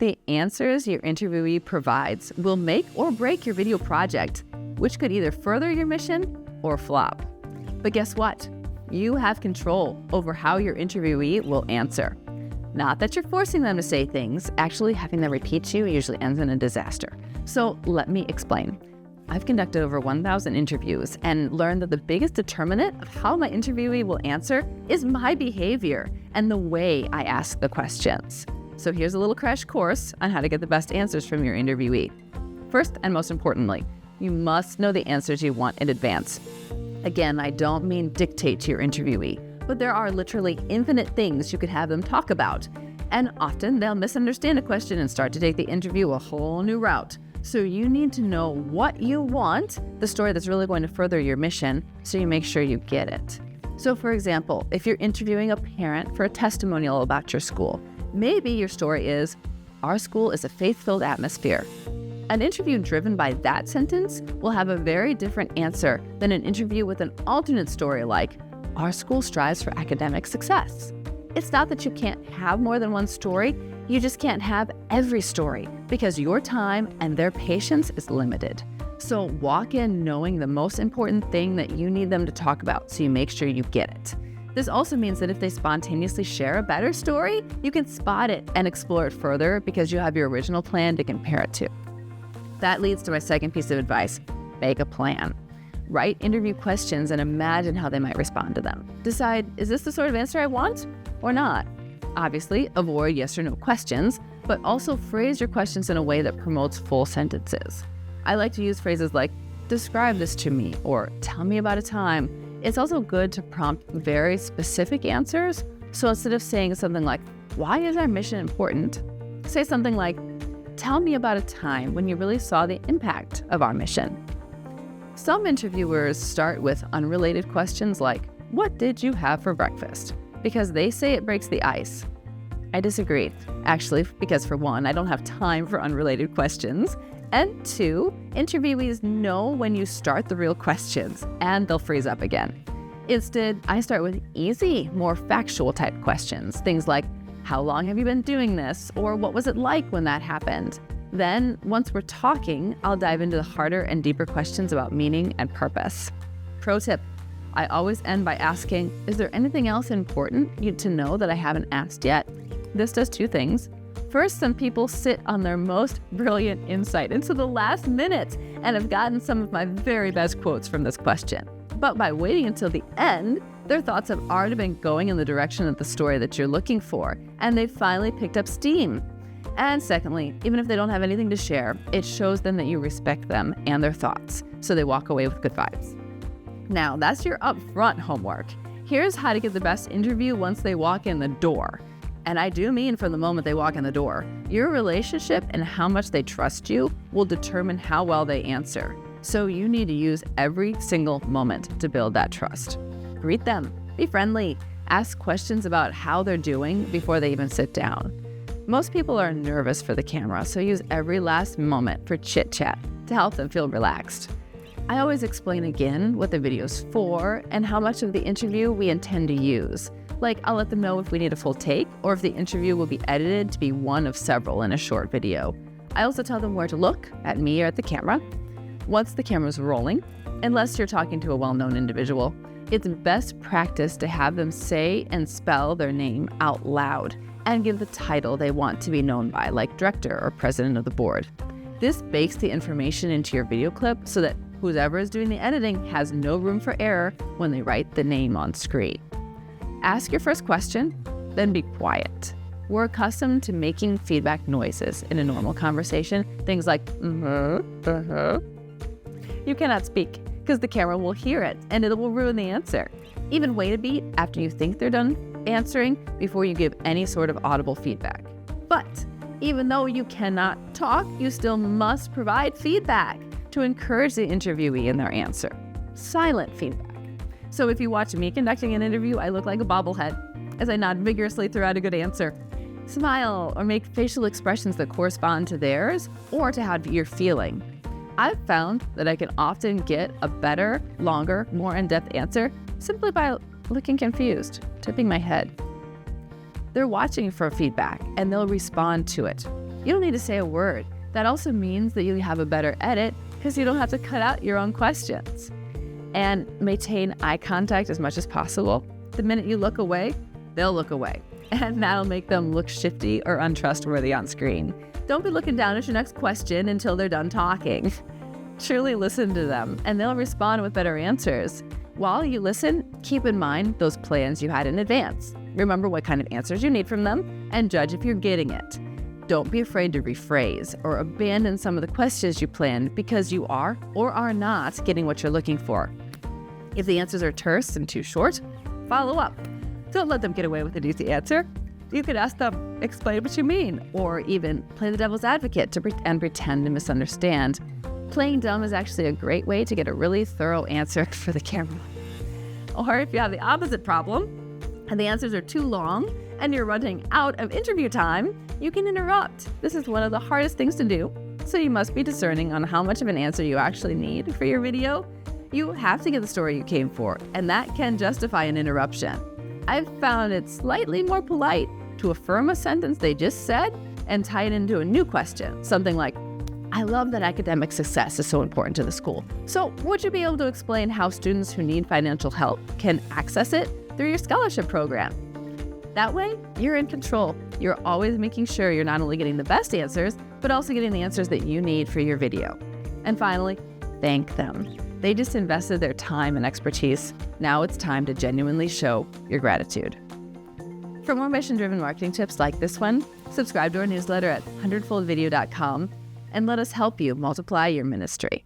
The answers your interviewee provides will make or break your video project, which could either further your mission or flop. But guess what? You have control over how your interviewee will answer. Not that you're forcing them to say things, actually having them repeat you usually ends in a disaster. So let me explain. I've conducted over 1,000 interviews and learned that the biggest determinant of how my interviewee will answer is my behavior and the way I ask the questions. So here's a little crash course on how to get the best answers from your interviewee. First and most importantly, you must know the answers you want in advance. Again, I don't mean dictate to your interviewee, but there are literally infinite things you could have them talk about. And often they'll misunderstand a question and start to take the interview a whole new route. So you need to know what you want, the story that's really going to further your mission, so you make sure you get it. So for example, if you're interviewing a parent for a testimonial about your school, maybe your story is, our school is a faith-filled atmosphere. An interview driven by that sentence will have a very different answer than an interview with an alternate story like, our school strives for academic success. It's not that you can't have more than one story, you just can't have every story because your time and their patience is limited. So walk in knowing the most important thing that you need them to talk about so you make sure you get it. This also means that if they spontaneously share a better story, you can spot it and explore it further because you have your original plan to compare it to. That leads to my second piece of advice. Make a plan. Write interview questions and imagine how they might respond to them. Decide, is this the sort of answer I want or not? Obviously, avoid yes or no questions, but also phrase your questions in a way that promotes full sentences. I like to use phrases like, describe this to me, or tell me about a time. It's also good to prompt very specific answers. So instead of saying something like, why is our mission important? Say something like, tell me about a time when you really saw the impact of our mission. Some interviewers start with unrelated questions like, what did you have for breakfast? Because they say it breaks the ice. I disagree, actually, because for one, I don't have time for unrelated questions. And two, interviewees know when you start the real questions and they'll freeze up again. Instead, I start with easy, more factual type questions. Things like, how long have you been doing this? Or what was it like when that happened? Then, once we're talking, I'll dive into the harder and deeper questions about meaning and purpose. Pro tip, I always end by asking, is there anything else important to know that I haven't asked yet? This does two things. First, some people sit on their most brilliant insight into the last minute and have gotten some of my very best quotes from this question. But by waiting until the end, their thoughts have already been going in the direction of the story that you're looking for, and they've finally picked up steam. And secondly, even if they don't have anything to share, it shows them that you respect them and their thoughts, so they walk away with good vibes. Now, that's your upfront homework. Here's how to get the best interview once they walk in the door. And I do mean from the moment they walk in the door. Your relationship and how much they trust you will determine how well they answer. So you need to use every single moment to build that trust. Greet them, be friendly, ask questions about how they're doing before they even sit down. Most people are nervous for the camera, so use every last moment for chit-chat to help them feel relaxed. I always explain again what the video's for and how much of the interview we intend to use. Like, I'll let them know if we need a full take or if the interview will be edited to be one of several in a short video. I also tell them where to look, at me or at the camera. Once the camera's rolling, unless you're talking to a well-known individual, it's best practice to have them say and spell their name out loud and give the title they want to be known by, like director or president of the board. This bakes the information into your video clip so that whoever is doing the editing has no room for error when they write the name on screen. Ask your first question, then be quiet. We're accustomed to making feedback noises in a normal conversation, things like, You cannot speak because the camera will hear it and it will ruin the answer. Even wait a beat after you think they're done answering before you give any sort of audible feedback. But even though you cannot talk, you still must provide feedback to encourage the interviewee in their answer. Silent feedback. So if you watch me conducting an interview, I look like a bobblehead as I nod vigorously throughout a good answer. Smile or make facial expressions that correspond to theirs or to how you're feeling. I've found that I can often get a better, longer, more in-depth answer simply by looking confused, tipping my head. They're watching for feedback and they'll respond to it. You don't need to say a word. That also means that you have a better edit because you don't have to cut out your own questions. And maintain eye contact as much as possible. The minute you look away, they'll look away. And that'll make them look shifty or untrustworthy on screen. Don't be looking down at your next question until they're done talking. Truly listen to them, and they'll respond with better answers. While you listen, keep in mind those plans you had in advance. Remember what kind of answers you need from them, and judge if you're getting it. Don't be afraid to rephrase or abandon some of the questions you planned because you are or are not getting what you're looking for. If the answers are terse and too short, follow up. Don't let them get away with an easy answer. You could ask them, explain what you mean, or even play the devil's advocate and pretend to misunderstand. Playing dumb is actually a great way to get a really thorough answer for the camera. Or if you have the opposite problem, and the answers are too long, and you're running out of interview time, you can interrupt. This is one of the hardest things to do, so you must be discerning on how much of an answer you actually need for your video. You have to get the story you came for, and that can justify an interruption. I've found it slightly more polite to affirm a sentence they just said and tie it into a new question. Something like, I love that academic success is so important to the school. So would you be able to explain how students who need financial help can access it through your scholarship program? That way, you're in control. You're always making sure you're not only getting the best answers, but also getting the answers that you need for your video. And finally, thank them. They just invested their time and expertise. Now it's time to genuinely show your gratitude. For more mission-driven marketing tips like this one, subscribe to our newsletter at hundredfoldvideo.com and let us help you multiply your ministry.